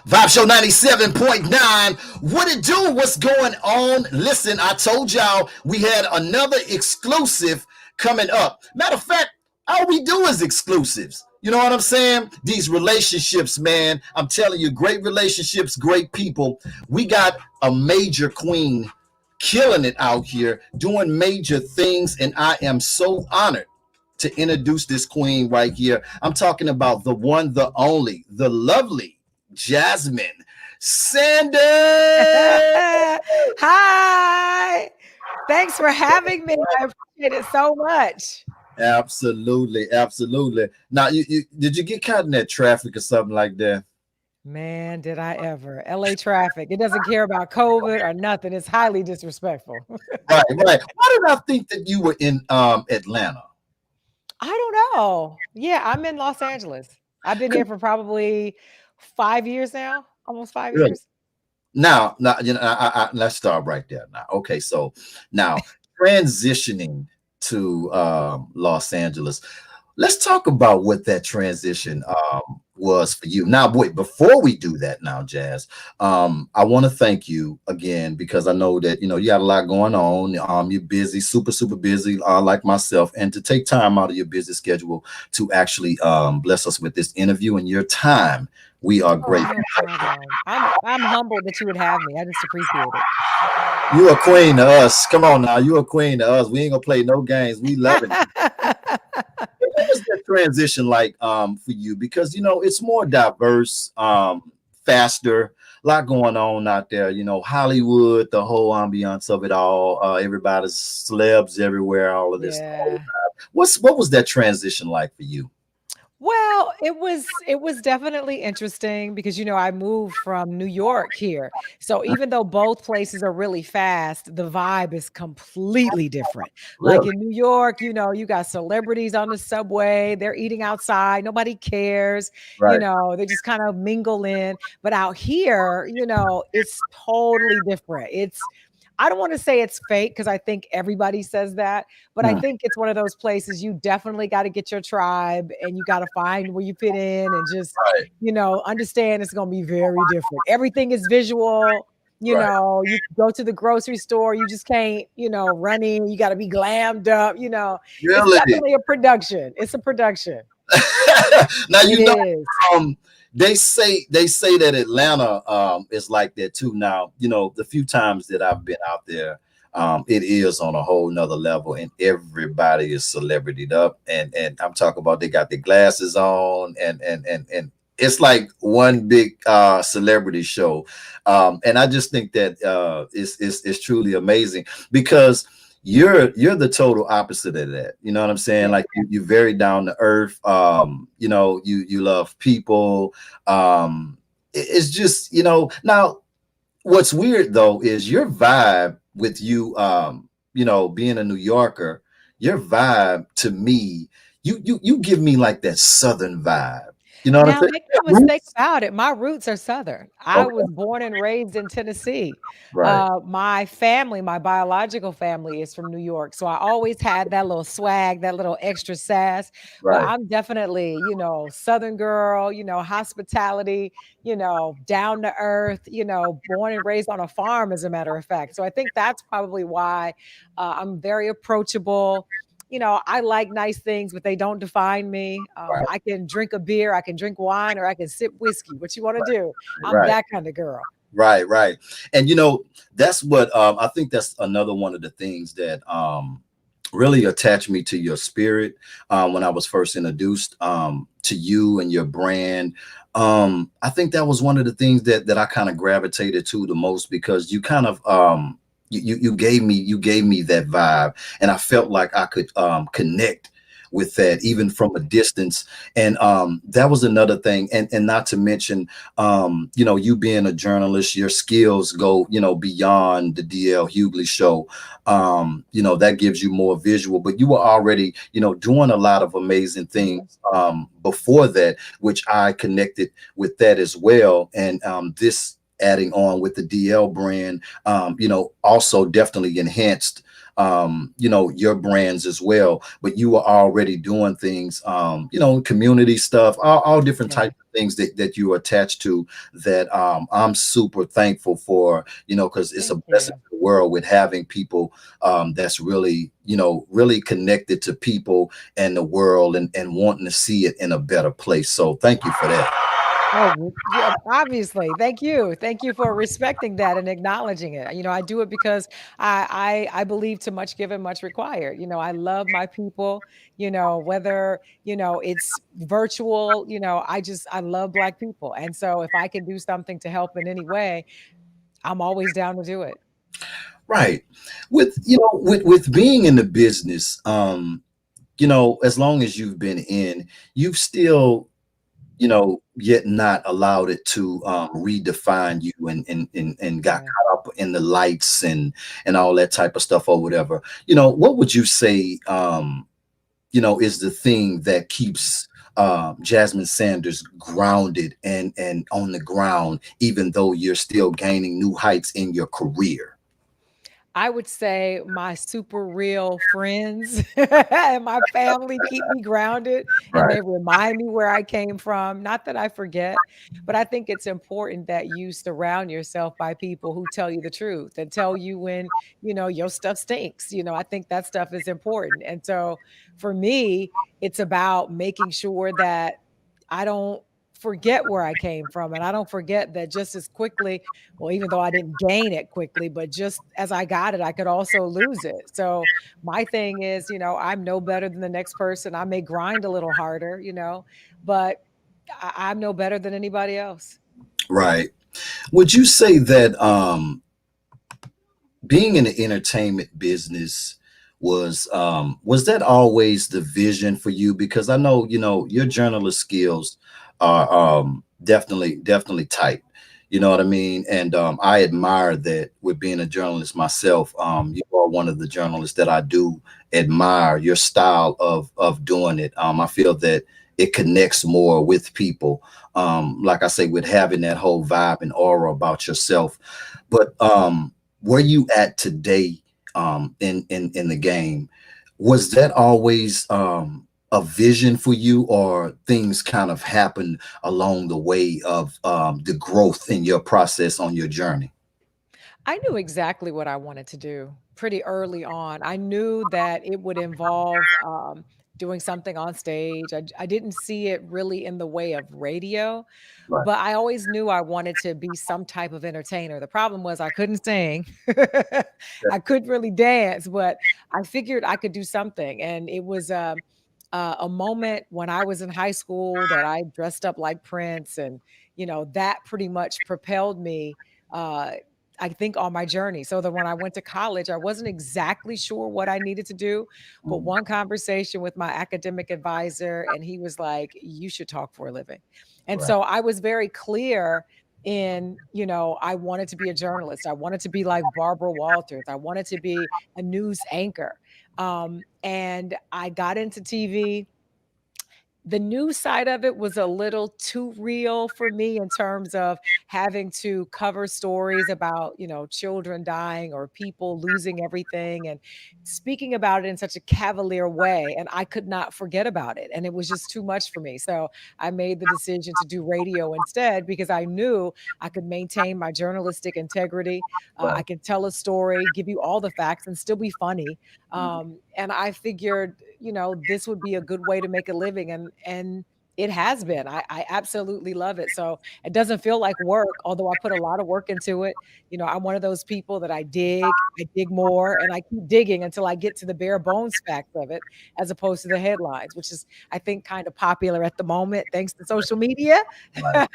Vibe Show 97.9. What it do? What's going on? Listen, I told y'all we had another exclusive coming up. Matter of fact, all we do is exclusives. You know what I'm saying? These relationships, man. I'm telling you, great relationships, great people. We got a major queen killing it out here, doing major things, and I am so honored to introduce this queen right here. I'm talking about the one, the only, the lovely Jasmine Sanders. Hi. Thanks for having me. I appreciate it so much. Absolutely, absolutely. Now, you did you get caught in that traffic or something like that? Man, did I ever. LA traffic. It doesn't care about COVID or nothing. It's highly disrespectful. Right, right. Why did I think that you were in Atlanta? I don't know. Yeah, I'm in Los Angeles. I've been here for probably 5 years now, almost 5 years. Now, let's start right there. Now, okay, so now transitioning to Los Angeles, let's talk about what that transition was for you. Now, wait, before we do that, now, Jazz, I want to thank you again because I know that you got a lot going on. You're busy, super busy, like myself, and to take time out of your busy schedule to actually bless us with this interview and your time. We are Oh, grateful. no problem. I'm humbled that you would have me. I just appreciate it. You a queen to us. Come on now, you a queen to us. We ain't gonna play no games. We love it. What was that transition like for you? Because it's more diverse, faster, a lot going on out there. Hollywood, the whole ambiance of it all. Everybody's celebs everywhere. All of this. The whole Yeah. time. What was that transition like for you? Well, it was definitely interesting because I moved from New York here. So even though both places are really fast, the vibe is completely different. Like Really? in New York, you got celebrities on the subway, they're eating outside, nobody cares, Right. they just kind of mingle in. But out here, it's totally different. I don't want to say it's fake because I think everybody says that, but I Hmm. think it's one of those places you definitely got to get your tribe and you got to find where you fit in and just, Right. understand it's going to be very different. Everything is visual. Right. You go to the grocery store, you just can't, run in, you got to be glammed up, it's Really? definitely a production. It's a production. Now It is. um they say that Atlanta is like that too. Now, the few times that I've been out there, it is on a whole nother level and everybody is celebritied up and I'm talking about they got their glasses on and it's like one big celebrity show. And I just think that it's truly amazing because you're the total opposite of that. You know what I'm saying? Yeah. Like you're very down to earth. You love people. It's just now what's weird though is your vibe with you being a New Yorker, your vibe to me, you give me like that southern vibe. You know what I'm Now, saying? make no mistake Roots? about it, my roots are Southern. I Okay, was born and raised in Tennessee. right, My family, my biological family is from New York. So I always had that little swag, that little extra sass. But right. I'm definitely, Southern girl, hospitality, down to earth, born and raised on a farm, as a matter of fact. So I think that's probably why I'm very approachable. I like nice things, but they don't define me. Right, I can drink a beer, I can drink wine, or I can sip whiskey. What you want to do? I'm right. that kind of girl. Right, right. And that's what I think that's another one of the things that really attached me to your spirit when I was first introduced to you and your brand. I think that was one of the things that I kind of gravitated to the most because you kind of you gave me that vibe and I felt like I could connect with that even from a distance. And that was another thing. And not to mention you being a journalist, your skills go, beyond the DL Hughley show. That gives you more visual, but you were already, doing a lot of amazing things Mhm. before that, which I connected with that as well. And this adding on with the DL brand, also definitely enhanced your brands as well, but you were already doing things, community stuff, all different Yeah. types of things that you are attached to, that I'm super thankful for, because it's a Thank blessing you. to the world with having people that's really, really connected to people and the world, and wanting to see it in a better place. So thank you for that. Oh, yeah, obviously. Thank you. Thank you for respecting that and acknowledging it. I do it because I believe too much given, much required. I love my people, whether, it's virtual, I love Black people. And so if I can do something to help in any way, I'm always down to do it. Right. With being in the business, as long as you've been in, you've still, yet not allowed it to redefine you, and got Yeah. caught up in the lights and all that type of stuff or whatever. What would you say, is the thing that keeps Jasmine Sanders grounded and on the ground, even though you're still gaining new heights in your career? I would say my super real friends and my family keep me grounded, and Right. they remind me where I came from. Not that I forget, but I think it's important that you surround yourself by people who tell you the truth and tell you when, your stuff stinks. I think that stuff is important. And so for me, it's about making sure that I don't forget where I came from, and I don't forget that just as quickly, well, even though I didn't gain it quickly, but just as I got it, I could also lose it. So my thing is, I'm no better than the next person. I may grind a little harder, but I'm no better than anybody else. Right. Would you say that being in the entertainment business was that always the vision for you? Because I know, your journalist skills are definitely tight. You know what I mean? And I admire that with being a journalist myself. You are one of the journalists that I do admire your style of doing it. I feel that it connects more with people. Like I say, with having that whole vibe and aura about yourself. But where you at today, in the game, was that always a vision for you, or things kind of happened along the way of the growth in your process on your journey? I knew exactly what I wanted to do pretty early on. I knew that it would involve doing something on stage. I didn't see it really in the way of radio, Right. but I always knew I wanted to be some type of entertainer. The problem was I couldn't sing. I couldn't really dance, but I figured I could do something. And it was a moment when I was in high school that I dressed up like Prince, and that pretty much propelled me. Uh, I think on my journey. So that when I went to college, I wasn't exactly sure what I needed to do, but Mm. one conversation with my academic advisor, and he was like, "You should talk for a living." And Right. so I was very clear in, I wanted to be a journalist. I wanted to be like Barbara Walters. I wanted to be a news anchor. And I got into TV. The news side of it was a little too real for me in terms of having to cover stories about, children dying or people losing everything and speaking about it in such a cavalier way. And I could not forget about it. And it was just too much for me. So I made the decision to do radio instead because I knew I could maintain my journalistic integrity. I Right. can tell a story, give you all the facts, and still be funny. And I figured, this would be a good way to make a living, and it has been. I absolutely love it. So it doesn't feel like work, although I put a lot of work into it. I'm one of those people that I dig more, and I keep digging until I get to the bare bones facts of it, as opposed to the headlines, which is, I think, kind of popular at the moment, thanks to social media. Right.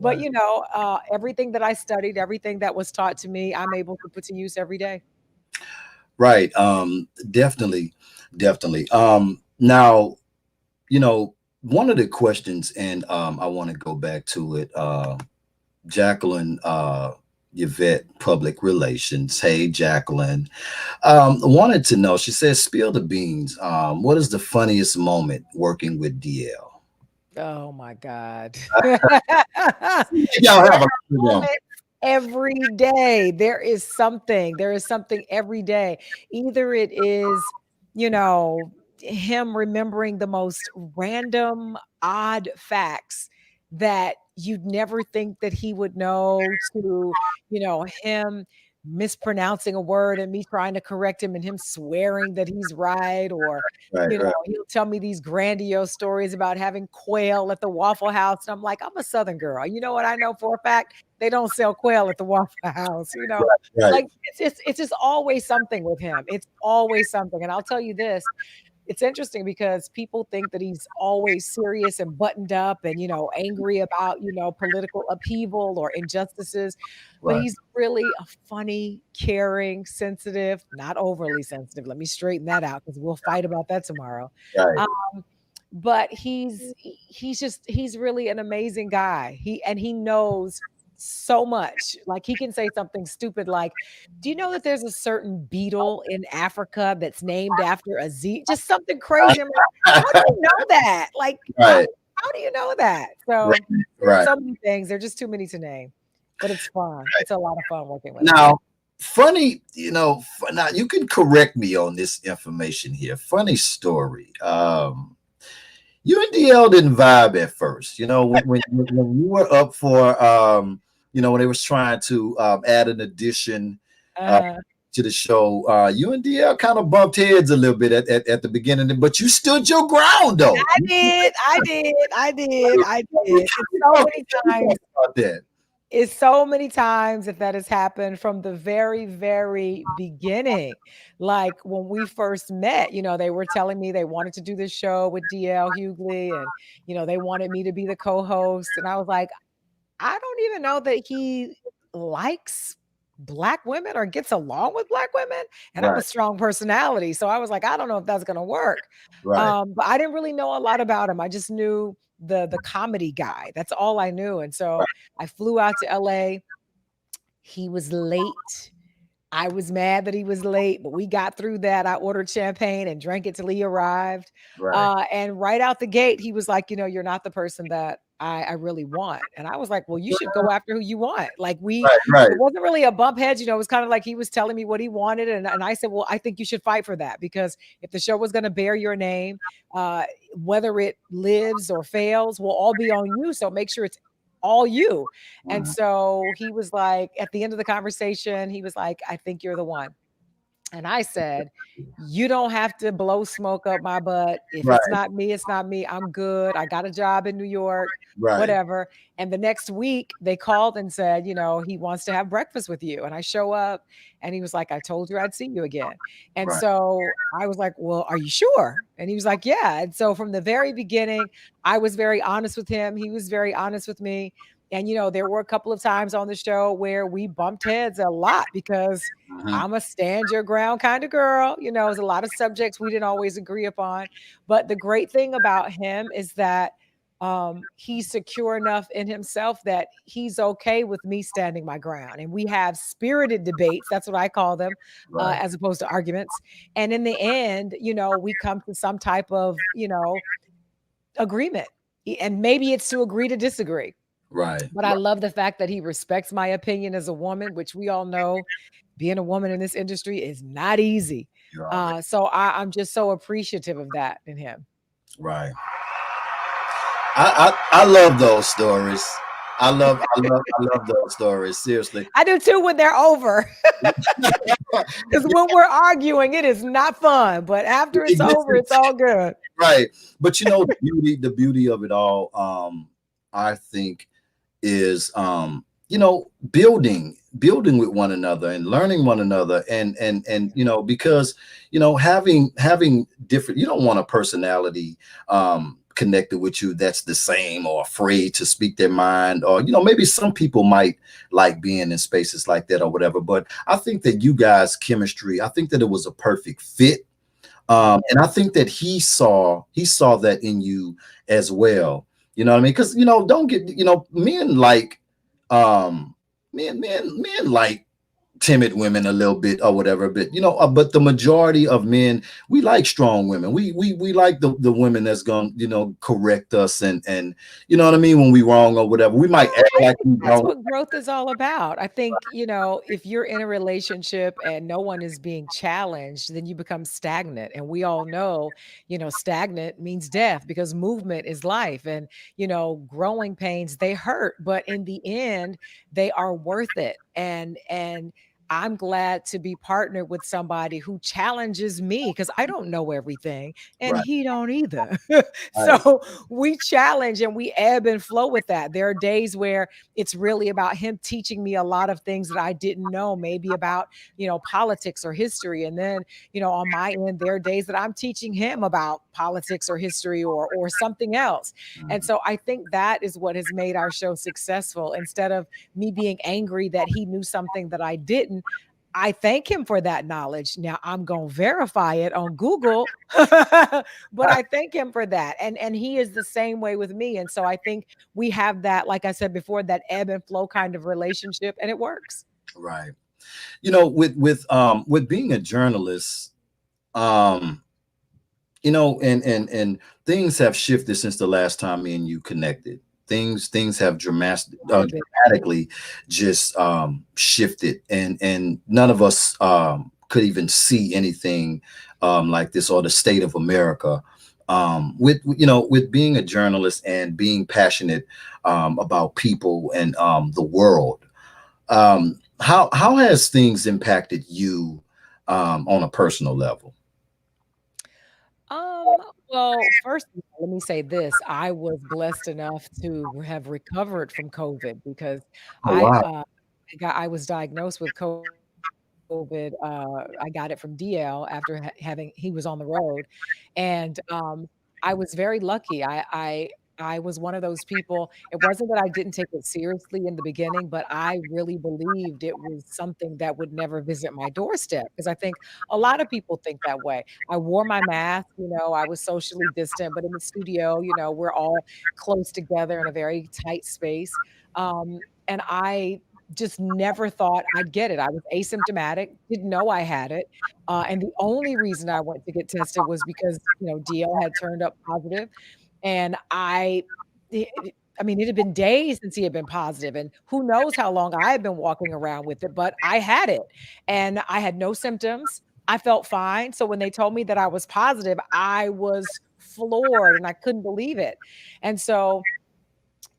But Right. everything that I studied, everything that was taught to me, I'm able to put to use every day. Right. Definitely. Now, one of the questions, and I want to go back to it. Jacqueline, Yvette, public relations. Hey, Jacqueline. Wanted to know. She says, "Spill the beans. What is the funniest moment working with DL?" Oh my God. Y'all There have a are good one. moments. every day. There is something every day. Either it is, you know, him remembering the most random, odd facts that you'd never think that he would know, to, him mispronouncing a word and me trying to correct him and him swearing that he's right, or Right, right, he'll tell me these grandiose stories about having quail at the Waffle House. And I'm like, I'm a Southern girl. You know what I know for a fact? They don't sell quail at the Waffle House. right. Like it's just always something with him. It's always something. And I'll tell you this, it's interesting because people think that he's always serious and buttoned up and, angry about, political upheaval or injustices, but Right, he's really a funny, caring, sensitive, not overly sensitive. Let me straighten that out because we'll fight about that tomorrow. right. Um, but he's really an amazing guy. He knows so much. Like, he can say something stupid like, "Do you know that there's a certain beetle in Africa that's named after a Z?" Just something crazy. I'm like, "How do you know that? Like, Right, how do you know that?" right, So there's right. so many things. There're just too many to name, but it's fun. It's a lot of fun working with him. Now, funny, now you can correct me on this information here. Funny story. You and DL didn't vibe at first. When you were up for, when they was trying to add an addition uh, Uh, to the show, you and DL kind of bumped heads a little bit at the beginning, but you stood your ground though. I did, I did, I did, I did. It's so many times. About that. It's so many times that has happened from the very, very beginning. Like, when we first met, they were telling me they wanted to do this show with DL Hughley, and, they wanted me to be the co-host. And I was like, I don't even know that he likes Black women or gets along with Black women. And I'm a Right, strong personality. So I was like, I don't know if that's gonna work. right, But I didn't really know a lot about him. I just knew the comedy guy. That's all I knew. And so I flew out to LA. He was late. I was mad that he was late, but we got through that. I ordered champagne and drank it till he arrived. right, And right out the gate, he was like, "You're not the person that I really want." And I was like, "Well, you should go after who you want." Like, right, right, it wasn't really a bump heads. It was kind of like he was telling me what he wanted. And I said, "Well, I think you should fight for that, because if the show was going to bear your name, uh, whether it lives or fails will all be on you. So make sure it's all you." And mhm, so he was like, at the end of the conversation, he was like, "I think you're the one." And I said, "You don't have to blow smoke up my butt. If right, it's not me, it's not me. I'm good. I got a job in New York, right, whatever." And the next week, they called and said, "He wants to have breakfast with you." And I show up, and he was like, "I told you I'd see you again." And right, so I was like, "Well, are you sure?" And he was like, "Yeah." And so from the very beginning, I was very honest with him. He was very honest with me. And, there were a couple of times on the show where we bumped heads a lot, because mhm, I'm a stand your ground kind of girl. There's a lot of subjects we didn't always agree upon. But the great thing about him is that he's secure enough in himself that he's okay with me standing my ground. And we have spirited debates. That's what I call them, right, as opposed to arguments. And in the end, we come to some type of, agreement. And maybe it's to agree to disagree. right, But I love the fact that he respects my opinion as a woman, which we all know being a woman in this industry is not easy. you already So I'm just so appreciative of that in him. right. I love those stories. I love those stories. Seriously. I do too when they're over, because when we're arguing, it is not fun. But after it's It gets over, it's all good. right. But the beauty of it all, I think, is building with one another and learning one another, and because having different, you don't want a personality connected with you that's the same or afraid to speak their mind, or maybe some people might like being in spaces like that or whatever. But I think that you guys chemistry, I think that it was a perfect fit. And I think that he saw that in you as well. You know what I mean? Because don't get men like men like timid women a little bit or whatever, but but the majority of men, we like strong women. We like the women that's gonna correct us, and you know what I mean, when we wrong or whatever. We might Well, act I like think we that's don't. what growth is all about. I think, if you're in a relationship and no one is being challenged, then you become stagnant. And we all know, stagnant means death because movement is life. And, growing pains, they hurt, but in the end, they are worth it. And I'm glad to be partnered with somebody who challenges me because I don't know everything and Right, he don't either. right, So we challenge and we ebb and flow with that. There are days where it's really about him teaching me a lot of things that I didn't know, maybe about, politics or history. And then, on my end, there are days that I'm teaching him about politics or history or something else. And mhm, so I think that is what has made our show successful. Instead of me being angry that he knew something that I didn't, I thank him for that knowledge. Now I'm going to verify it on Google, but I thank him for that. And he is the same way with me. And so I think we have that, like I said before, that ebb and flow kind of relationship, and it works. right. With being a journalist, um, and things have shifted since the last time me and you connected. Things have Quite a bit. dramatically just shifted, and none of us could even see anything like this, or the state of America. With being a journalist and being passionate about people and the world, how has things impacted you on a personal level? Um, well, first of all, let me say this. I was blessed enough to have recovered from COVID because Oh I wow. uh I was diagnosed with COVID. I got it from DL after having he was on the road, and I was very lucky. I was one of those people. It wasn't that I didn't take it seriously in the beginning, but I really believed it was something that would never visit my doorstep because I think a lot of people think that way. I wore my mask, I was socially distant, but in the studio, we're all close together in a very tight space. And I just never thought I'd get it. I was asymptomatic, didn't know I had it, and the only reason I went to get tested was because, DL had turned up positive, and I mean, it had been days since he had been positive, and who knows how long I had been walking around with it, but I had it, and I had no symptoms. I felt fine, so when they told me that I was positive, I was floored, and I couldn't believe it, and so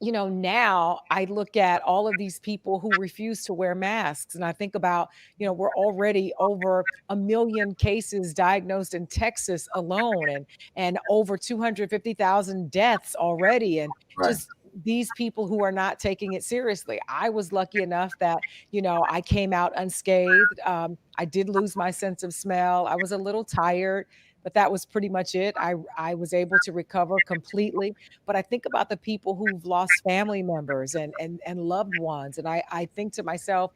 now I look at all of these people who refuse to wear masks, and I think about, we're already over 1 million cases diagnosed in Texas alone, and over 250,000 deaths already, and Right. just these people who are not taking it seriously. I was lucky enough that, I came out unscathed. I did lose my sense of smell. I was a little tired, but that was pretty much it. I was able to recover completely, but I think about the people who've lost family members and loved ones, and I think to myself,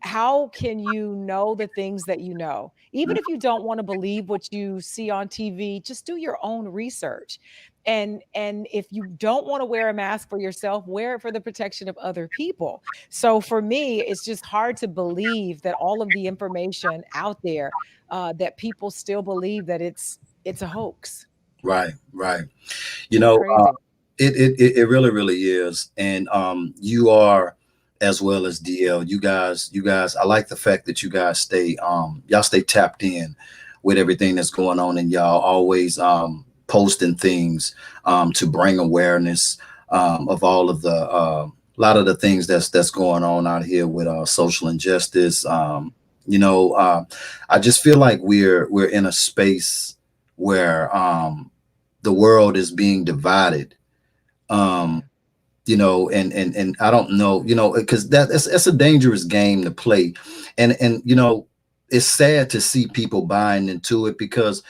how can you know the things that you know? Even if you don't want to believe what you see on TV, just do your own research. And if you don't want to wear a mask for yourself, wear it for the protection of other people. So for me, it's just hard to believe that all of the information out there, that people still believe that it's a hoax. Right, right. You It's know, crazy. it really, really is. And you are, as well as DL. You guys. I like the fact that you guys y'all stay tapped in with everything that's going on, and y'all always posting things to bring awareness of all of the lot of the things that's going on out here with social injustice. You know, uh, I just feel like we're in a space where the world is being divided. Um, Yeah. and I don't know, because that's a dangerous game to play, and it's sad to see people buying into it because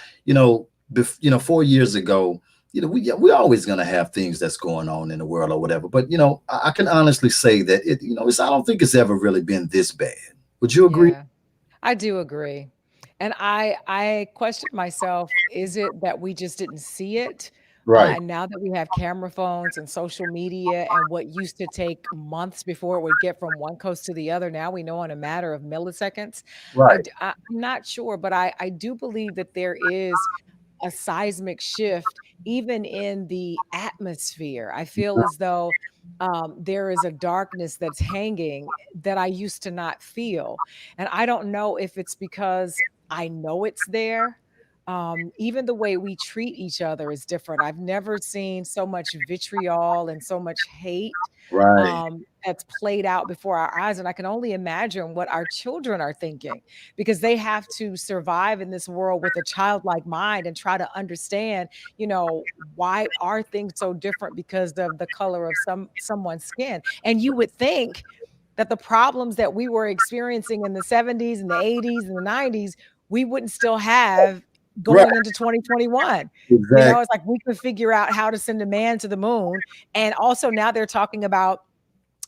4 years ago, we're always gonna have things that's going on in the world or whatever, but I can honestly say that I don't think it's ever really been this bad. Would you agree? Yeah. I do agree. And I question myself, is it that we just didn't see it? Right. And now that we have camera phones and social media and what used to take months before it would get from one coast to the other, now we know in a matter of milliseconds. Right. I'm not sure, but I do believe that there is a seismic shift even in the atmosphere. I feel as though there is a darkness that's hanging that I used to not feel. And I don't know if it's because I know it's there. Even the way we treat each other is different. I've never seen so much vitriol and so much hate Right. that's played out before our eyes. And I can only imagine what our children are thinking because they have to survive in this world with a childlike mind and try to understand, why are things so different because of the color of someone's skin. And you would think that the problems that we were experiencing in the 70s and the 80s and the 90s, we wouldn't still have Right. going into 2021. Exactly. It's like we could figure out how to send a man to the moon. And also now they're talking about,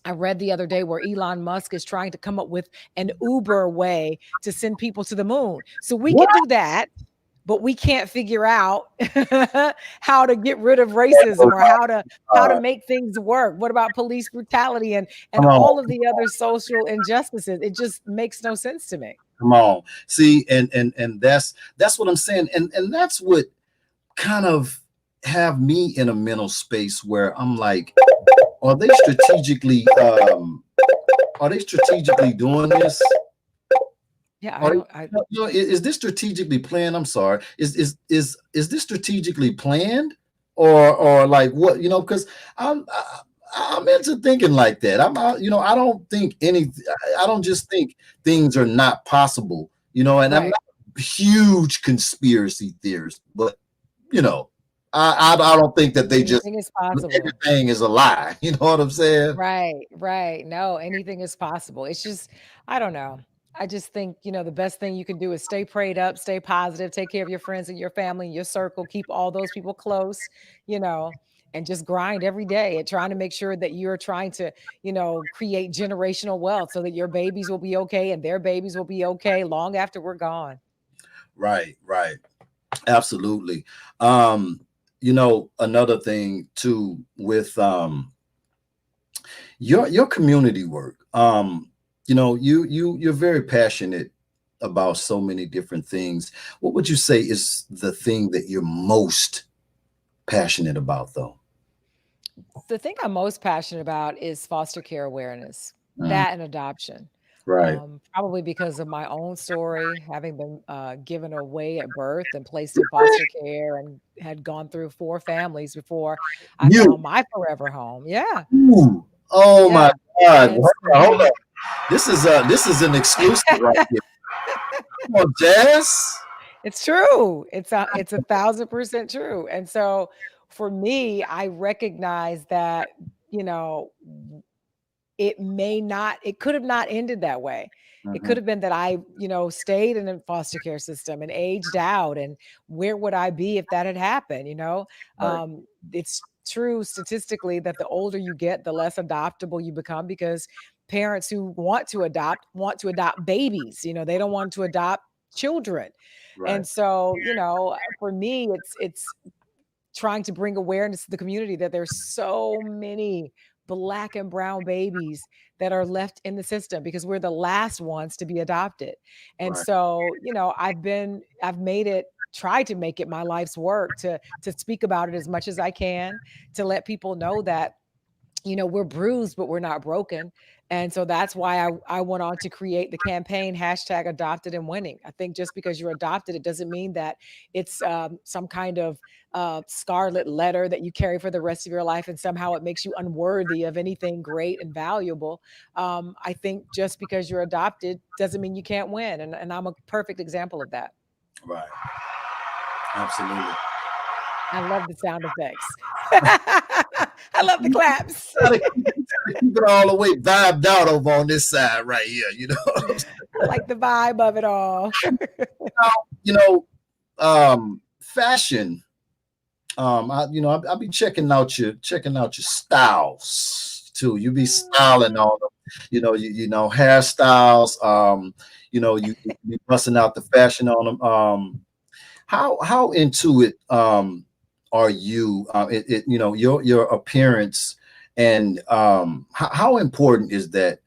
I read the other day where Elon Musk is trying to come up with an Uber way to send people to the moon. So we can What? do that, but we can't figure out how to get rid of racism or how to Uh, make things work. What about police brutality and Come on. all of the other social injustices? It just makes no sense to me. Come on. See, and that's what I'm saying. And that's what kind of have me in a mental space where I'm like, are they strategically doing this? Yeah, I Are don't I is this strategically planned? I'm sorry. Is this strategically planned or like what, because I'm into thinking like that. I don't think I don't just think things are not possible, and I'm right. not a huge conspiracy theorist, but you know, I don't think that they just Anything is possible. everything is a lie. You know what I'm saying? Right, right. No, anything is possible. It's just, I don't know. I just think, the best thing you can do is stay prayed up, stay positive, take care of your friends and your family and your circle, keep all those people close, you know, and just grind every day at trying to make sure that you're trying to, create generational wealth so that your babies will be okay and their babies will be okay long after we're gone. Right, right. Absolutely. Another thing too with your community work. You're very passionate about so many different things. What would you say is the thing that you're most passionate about though? The thing I'm most passionate about is foster care awareness, Mm, that and adoption. right. Probably because of my own story, having been given away at birth and placed in foster care and had gone through 4 families before I You. found my forever home. Yeah, Ooh. Oh yeah. my God. And Hold so on. This is an exclusive right here. Come on, Jazz. it's true. It's 1,000% true. And so for me, I recognize that, you know, it could have not ended that way. It could Mhm. have been that I, stayed in a foster care system and aged out, and where would I be if that had happened, Right. It's true statistically that the older you get, the less adoptable you become because parents who want to adopt babies, they don't want to adopt children. Right. And so, for me, it's trying to bring awareness to the community that there's so many black and brown babies that are left in the system because we're the last ones to be adopted. And Right. so, I've made it tried to make it my life's work to speak about it as much as I can, to let people know that we're bruised, but we're not broken. And so that's why I went on to create the campaign hashtag adopted and winning. I think just because you're adopted, it doesn't mean that it's some kind of scarlet letter that you carry for the rest of your life and somehow it makes you unworthy of anything great and valuable. I think just because you're adopted doesn't mean you can't win. And I'm a perfect example of that. Right. Absolutely. I love the sound effects. I love the claps. Keep it all the way vibed out over on this side right here. You know what I'm saying? I like the vibe of it all. You know, fashion. I'll be checking out your styles too. You be styling on them. Hairstyles. You be busting out the fashion on them. How into it are you? Your appearance, and how important is that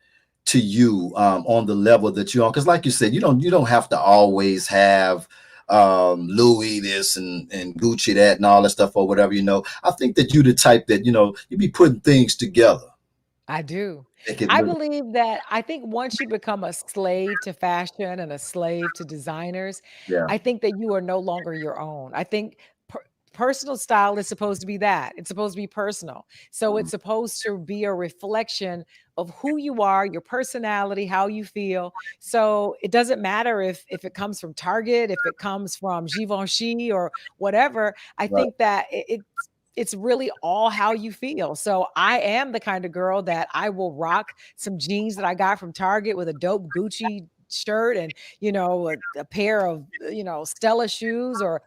to you on the level that you're on? Because, like you said, you don't have to always have Louis this and Gucci that and all that stuff or whatever. I think that you the type that you be putting things together. I do. Make it I look. believe that I think once you become a slave to fashion and a slave to designers, Yeah. I think that you are no longer your own. I think personal style is supposed to be that. It's supposed to be personal. So Mhm. it's supposed to be a reflection of who you are, your personality, how you feel. So it doesn't matter if it comes from Target, if it comes from Givenchy or whatever. I Right. think that it's really all how you feel. So I am the kind of girl that I will rock some jeans that I got from Target with a dope Gucci shirt and a pair of Stella shoes, or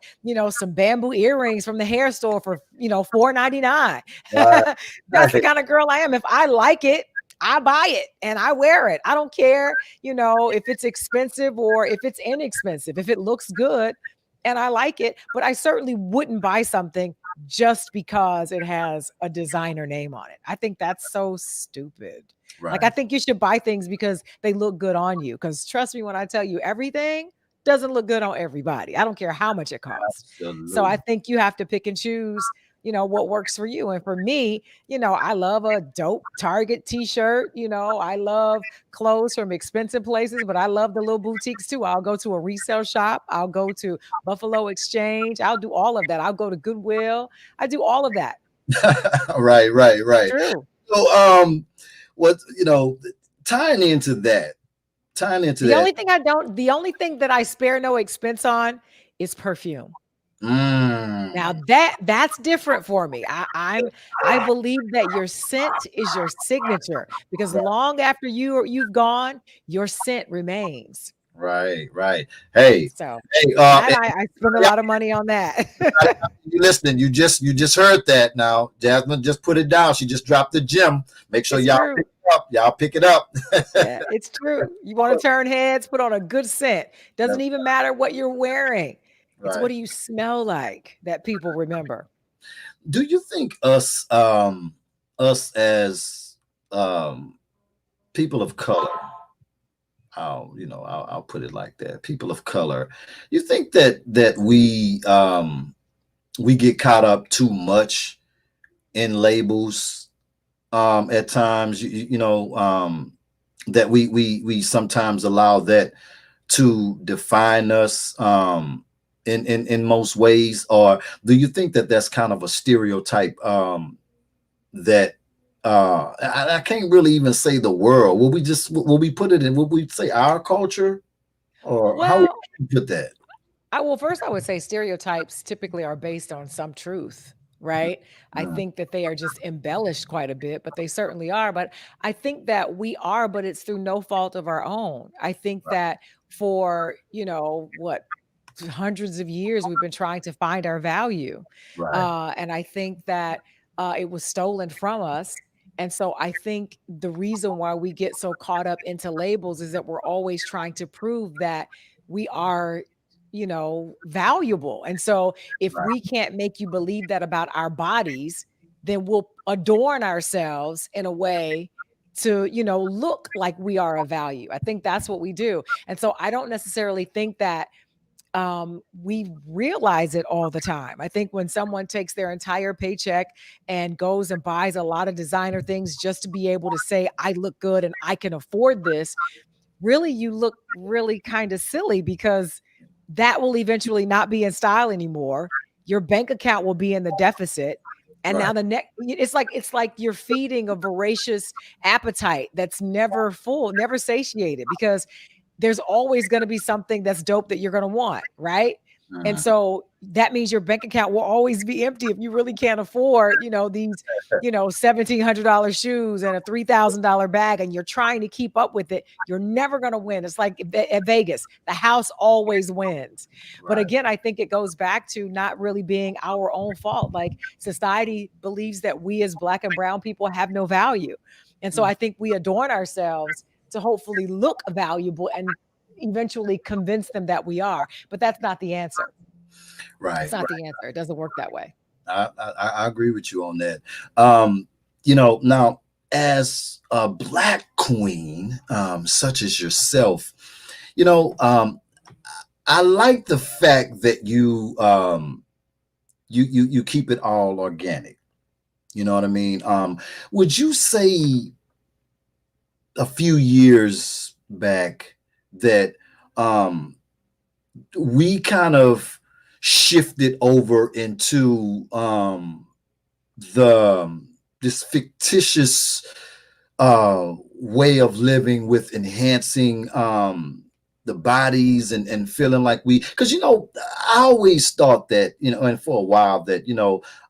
some bamboo earrings from the hair store for 4.99. Right. That's the kind of girl I am. If I like it, I buy it and I wear it. I don't care, if it's expensive or if it's inexpensive. If it looks good and I like it, but I certainly wouldn't buy something just because it has a designer name on it. I think that's so stupid. Like, I Right. think you should buy things because they look good on you. Because trust me when I tell you, everything doesn't look good on everybody. I don't care how much it costs. So I Absolutely. think you have to pick and choose, what works for you. And for me, I love a dope Target t-shirt. I love clothes from expensive places, but I love the little boutiques too. I'll go to a resale shop. I'll go to Buffalo Exchange. I'll do all of that. I'll go to Goodwill. I do all of that. Right. Right. It's Right. true. So, what tying into that, tying into that. The only thing that I spare no expense on is perfume. Now Mm, that's different for me. I believe that your scent is your signature because long after you've gone, your scent remains. right. Right. Hey. So Hey. that And I spend a yeah, lot of money on that. you listening? You just heard that now. Jasmine just put it down. She just dropped the gem. Make sure It's y'all true. pick it up. Y'all pick it up. Yeah, it's true. You want to turn heads, put on a good scent. Doesn't even matter what you're wearing. It's what Right. do you smell like that people remember. Do you think us as people of color, I'll put it like that, people of color, you think that we get caught up too much in labels at times, that we sometimes allow that to define us in most ways, or do you think that that's kind of a stereotype that I can't really even say the world. Will we put it in? Will we say our culture, or how would Well, you put that? first I would say stereotypes typically are based on some truth, right? I Mm, think that they are just embellished quite a bit, but they certainly are. But I think that we are, but it's through no fault of our own. I think that for, what, hundreds of years we've been trying to find our value. right, And I think that it was stolen from us. And so I think the reason why we get so caught up into labels is that we're always trying to prove that we are, valuable. And so if right, we can't make you believe that about our bodies, then we'll adorn ourselves in a way to, look like we are of value. I think that's what we do. And so I don't necessarily think that we realize it all the time. I think when someone takes their entire paycheck and goes and buys a lot of designer things just to be able to say, I look good and I can afford this, really, you look really kind of silly because that will eventually not be in style anymore. Your bank account will be in the deficit. And now right, the next, it's like you're feeding a voracious appetite that's never full, never satiated, because there's always going to be something that's dope that you're going to want, right? And mhm, so that means your bank account will always be empty if you really can't afford, these, $1,700 shoes and a $3,000 bag, and you're trying to keep up with it. You're never going to win. It's like at Vegas, the house always wins. But right, again, I think it goes back to not really being our own fault. Like, society believes that we as Black and brown people have no value. And so mm, I think we adorn ourselves to hopefully look valuable and eventually convince them that we are. But that's not the answer. right, It's not right. the answer. It doesn't work that way. I agree with you on that. Um, now as a black queen, such as yourself, you know, um, I like the fact that you keep it all organic. You know what I mean? Would you say a few years back that um, we kind of shifted over into the this fictitious way of living with enhancing the bodies and feeling like we, because I always thought that, and for a while that,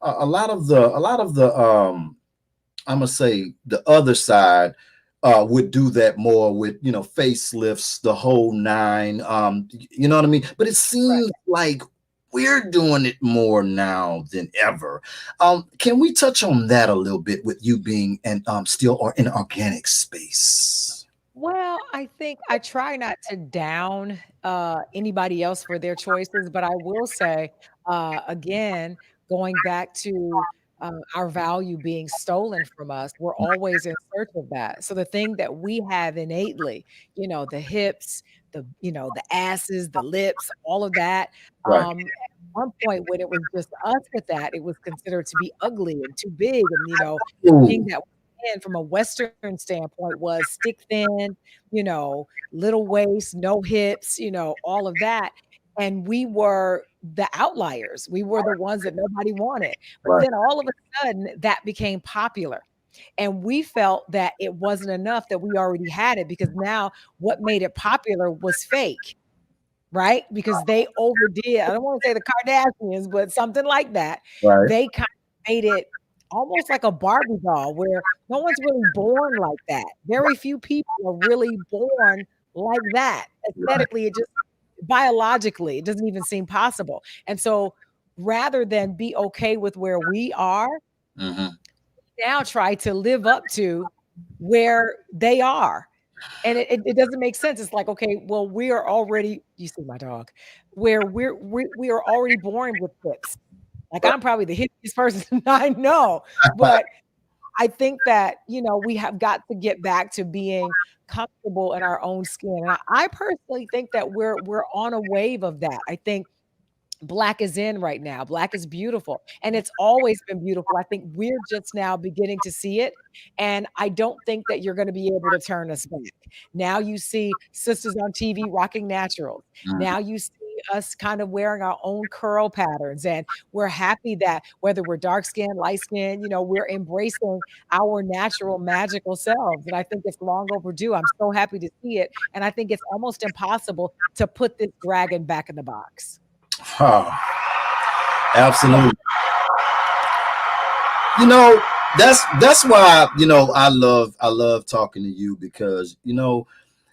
a lot of the I'm gonna say the other side would do that more with facelifts, the whole nine. You know what I mean? But it Right. seems like we're doing it more now than ever. Can we touch on that a little bit with you being and still or in organic space? Well, I think I try not to down anybody else for their choices, but I will say, again, going back to our value being stolen from us, we're always in search of that. So the thing that we have innately, the hips, the asses, the lips, all of that. Right. At one point when it was just us with that, it was considered to be ugly and too big, and the thing Ooh, that from a Western standpoint was stick thin, little waist, no hips, all of that. And we were the outliers. We were the ones that nobody wanted. But right, then all of a sudden that became popular. And we felt that it wasn't enough that we already had it because now what made it popular was fake, right? Because they overdid. I don't want to say the Kardashians, but something like that. right, They kind of made it almost like a Barbie doll where no one's really born like that. Very few people are really born like that. right. Aesthetically, it just biologically, it doesn't even seem possible. And so rather than be okay with where we are, Hmm. now try to live up to where they are. And it doesn't make sense. It's like, okay, well, we are already you see my dog, where we are already born with hips. Like, I'm probably the hippiest person I know, but I think that, we have got to get back to being comfortable in our own skin, and I personally think that we're on a wave of that. I think Black is in right now. Black is beautiful, and it's always been beautiful. I think we're just now beginning to see it, and I don't think that you're gonna be able to turn us back. Now you see sisters on TV rocking naturals. Now you see us kind of wearing our own curl patterns, and we're happy that whether we're dark skinned, light skinned, we're embracing our natural magical selves, and I think it's long overdue. I'm so happy to see it, and I think it's almost impossible to put this dragon back in the box. Oh, Yeah. absolutely. You know, that's why I love talking to you because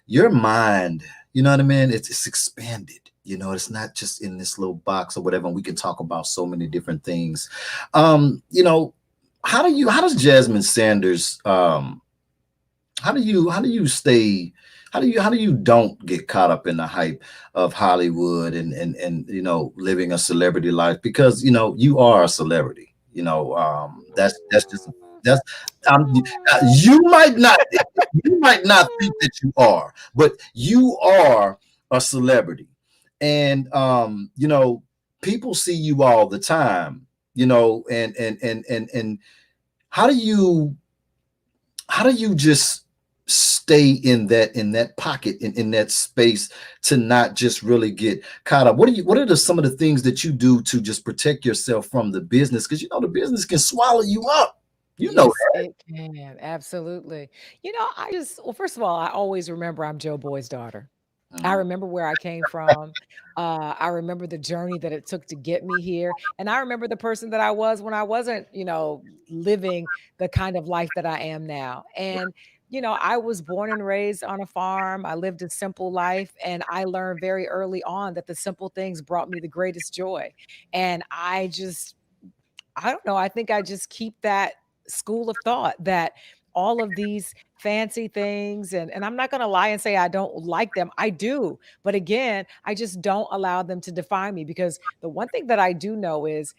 your mind, you know what I mean? It's expanded. It's not just in this little box or whatever. And we can talk about so many different things. Um, you know, how does Jasmine Sanders how do you stay how do you don't get caught up in the hype of Hollywood and living a celebrity life because you are a celebrity. That's just that's um you might not think that you are, but you are a celebrity. And people see you all the time, and how do you just stay in that pocket in that space to not just really get caught up? What are some of the things that you do to just protect yourself from the business, because the business can swallow you up, Yes, it can, absolutely. Well, first of all, I always remember I'm Joe Boy's daughter. that. I Mhm. remember where I came from. I remember the journey that it took to get me here, and I remember the person that I was when I wasn't, living the kind of life that I am now. And, I was born and raised on a farm. I lived a simple life, and I learned very early on that the simple things brought me the greatest joy. And I don't know, I think I just keep that school of thought that all of these fancy things, and I'm not gonna lie and say I don't like them, I do, but again, I just don't allow them to define me because the one thing that I do know is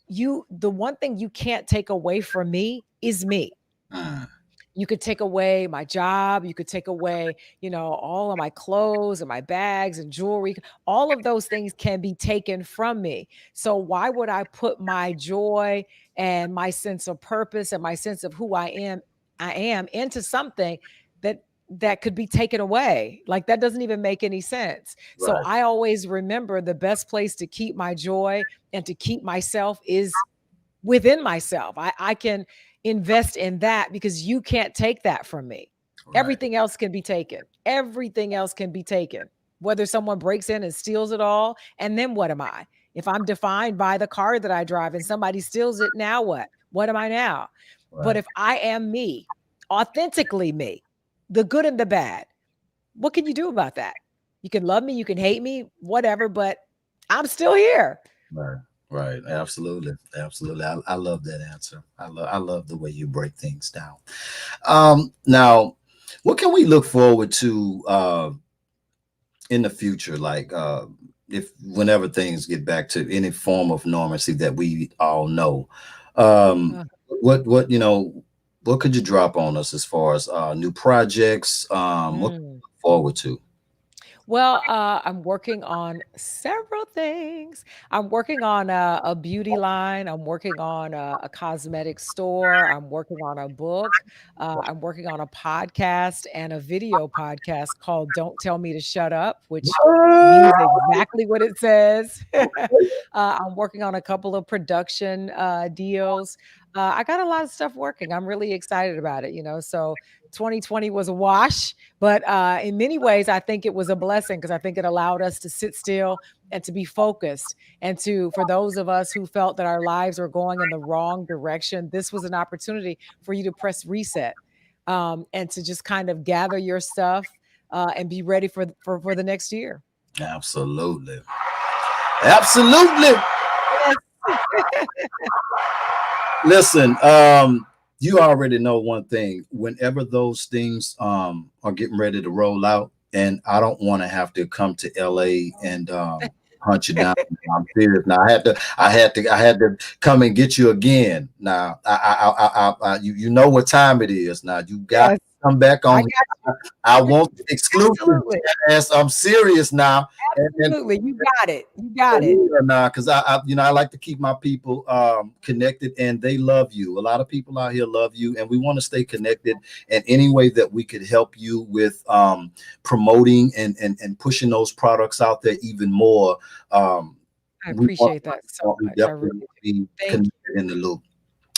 the one thing you can't take away from me is me. Mm, You could take away my job, you could take away, all of my clothes and my bags and jewelry. All of those things can be taken from me. So why would I put my joy and my sense of purpose and my sense of who I am into something that that could be taken away? Like that doesn't even make any sense. So right, I always remember the best place to keep my joy and to keep myself is within myself. I can invest in that because you can't take that from me. right, Everything else can be taken. Everything else can be taken. Whether someone breaks in and steals it all, and then what am I? If I'm defined by the car that I drive and somebody steals it, now what? What am I now? But right, if I am me, authentically me, the good and the bad, what can you do about that? You can love me, you can hate me, whatever, but I'm still here. right, right. Absolutely, absolutely. I love that answer. I love the way you break things down. Now, what can we look forward to in the future? Like, if whenever things get back to any form of normalcy that we all know, um, Uh, what what could you drop on us as far as new projects? What can we mm. look forward to? Well, I'm working on several things. I'm working on a beauty line. I'm working on a cosmetic store. I'm working on a book. I'm working on a podcast and a video podcast called Don't Tell Me to Shut Up, which means exactly what it says. I'm working on a couple of production deals. I got a lot of stuff working. I'm really excited about it. So 2020 was a wash, but in many ways, I think it was a blessing because I think it allowed us to sit still and to be focused. And for those of us who felt that our lives were going in the wrong direction, this was an opportunity for you to press reset and to just kind of gather your stuff and be ready for the next year. Absolutely, absolutely. Yes. Listen, you already know one thing. Whenever those things are getting ready to roll out, and I don't want to have to come to LA and hunt you down. I'm serious. Now I had to come and get you again. Now you know what time it is. Now you got to Yes. come back I on. got I you. want exclusive. Absolutely. Jazz. I'm serious now. And Absolutely. You got it. You got it. yeah, nah, because I like to keep my people connected, and they love you. A lot of people out here love you, and we want to stay connected. And any way that we could help you with promoting and pushing those products out there even more, um, I we want appreciate that so we much. I really definitely do. be Thank you. connected in the loop.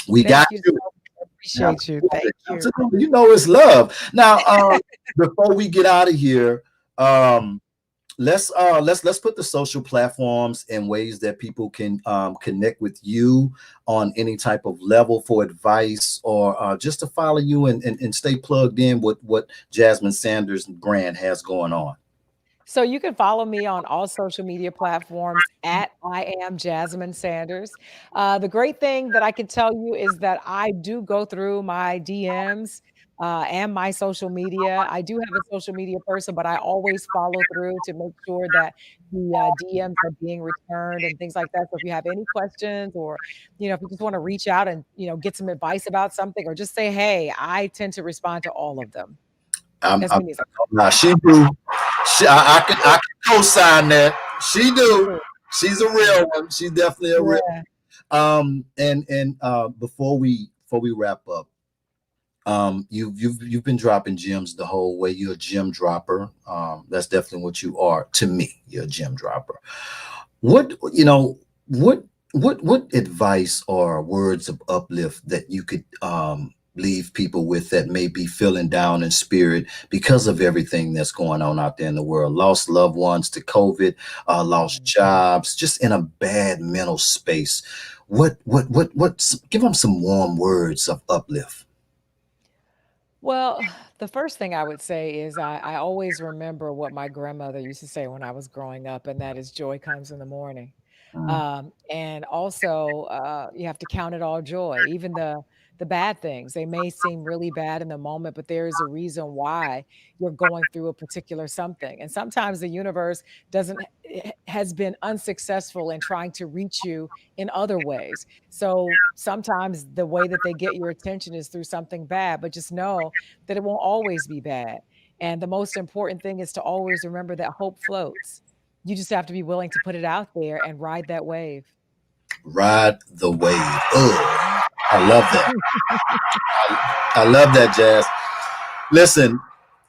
We got Thank you you. so much. I appreciate you. Absolutely, Thank you. absolutely. You know it's love. Now, before we get out of here, um, let's put the social platforms and ways that people can connect with you on any type of level for advice or just to follow you and stay plugged in with what Jasmine Sanders brand has going on. So you can follow me on all social media platforms at I am Jasmine Sanders. The great thing that I can tell you is that I do go through my DMs and my social media. I do have a social media person, but I always follow through to make sure that the DMs are being returned and things like that. So if you have any questions or, if you just want to reach out and, get some advice about something or just say, hey, I tend to respond to all of them. I'm, As I'm many as Nah, she do. I can co-sign that. She do. I She's a can. real one. She's definitely a real. Yeah. And before we wrap up, you've been dropping gems the whole way. You're a gem dropper. That's definitely what you are to me. You're a gem dropper. What what advice or words of uplift that you could leave people with that may be feeling down in spirit because of everything that's going on out there in the world? Lost loved ones to COVID, lost Mm. jobs, just in a bad mental space. What? Give them some warm words of uplift. Well, the first thing I would say is I always remember what my grandmother used to say when I was growing up, and that is joy comes in the morning. Mm, And also, you have to count it all joy, even the the bad things. They may seem really bad in the moment, but there is a reason why you're going through a particular something. And sometimes the universe doesn't has been unsuccessful in trying to reach you in other ways. So sometimes the way that they get your attention is through something bad, but just know that it won't always be bad. And the most important thing is to always remember that hope floats. You just have to be willing to put it out there and ride that wave. Ride the wave. Oh, Mhm. I love that. I love that, Jazz. Listen,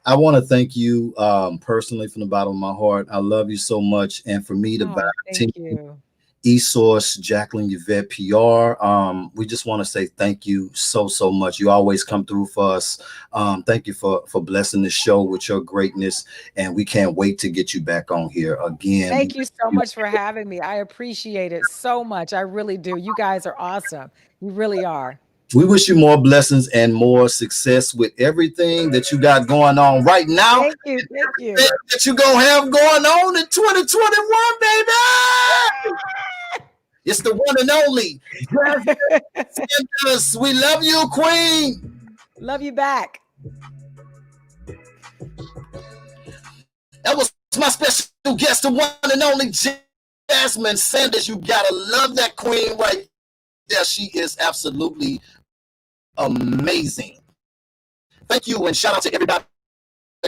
I want to thank you personally from the bottom of my heart. I love you so much. And for me, the Vibe Oh, team, thank you. eSource, Jacqueline Yvette PR, we just want to say thank you so much. You always come through for us. Thank you for blessing the show with your greatness. And we can't wait to get you back on here again. Thank you so much for having me. I appreciate it so much. I really do. You guys are awesome. You really are. We wish you more blessings and more success with everything that you got going on right now. Thank you. Thank you. That you gonna have going on in 2021, baby. It's the one and only Jasmine Sanders. We love you, Queen. Love you back. That was my special guest, the one and only Jasmine Sanders. You gotta love that queen right there. She is absolutely amazing. Thank you, and shout out to everybody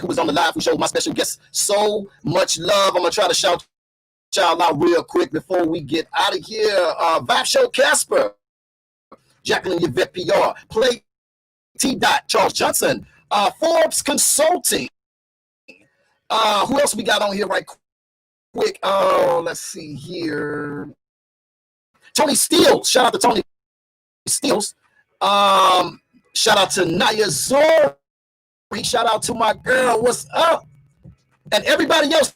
who was on the live. We showed my special guest so much love. I'm gonna try to shout y'all out real quick before we get out of here. Vibe Show Casper, Jacqueline Yvette PR, Play T. Charles Johnson, Forbes Consulting. Who else we got on here right quick? Oh, let's see here. Tony Steele. Shout out to Tony Steele. Shout out to Naya Zori. Shout out to my girl. What's up? And everybody else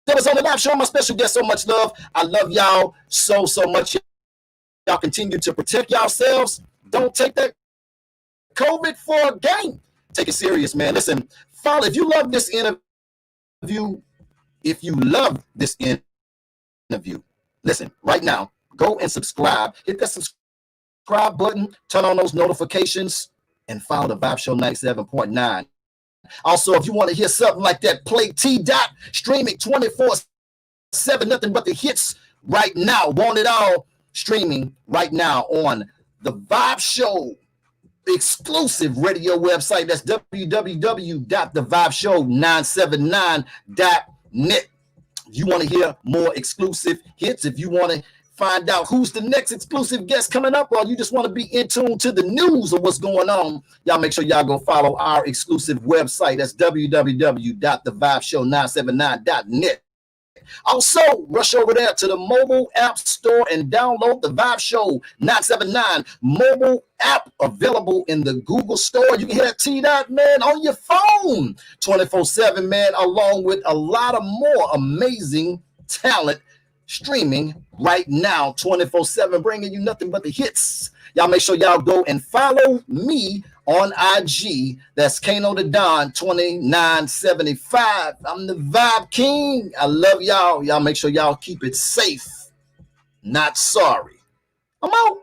that was on the live show. My special guest, so much love. I love y'all so much. Y'all continue to protect yourselves. Don't take that COVID for a game. Take it serious, man. Listen, follow. If you love this interview, listen, right now, go and subscribe. Hit that subscribe button, turn on those notifications, and follow the Vibe Show 97.9. Also, if you want to hear something like that, play T. Streaming 24/7, nothing but the hits right now. Want it all streaming right now on the Vibe Show exclusive radio website. That's www.thevibeshow979.net. If you want to hear more exclusive hits, if you want to find out who's the next exclusive guest coming up, or you just want to be in tune to the news of what's going on, y'all make sure y'all go follow our exclusive website. That's www.thevibeshow979.net. Also, rush over there to the mobile app store and download the Vibe Show 979 mobile app, available in the Google store. You can hear T-Dot, man, on your phone 24/7, man, along with a lot of more amazing talent streaming right now 24/7, bringing you nothing but the hits. Y'all make sure y'all go and follow me on IG. That's Kano the Don 2975. I'm the Vibe King. I love y'all. Y'all make sure y'all keep it safe. Not sorry. I'm out.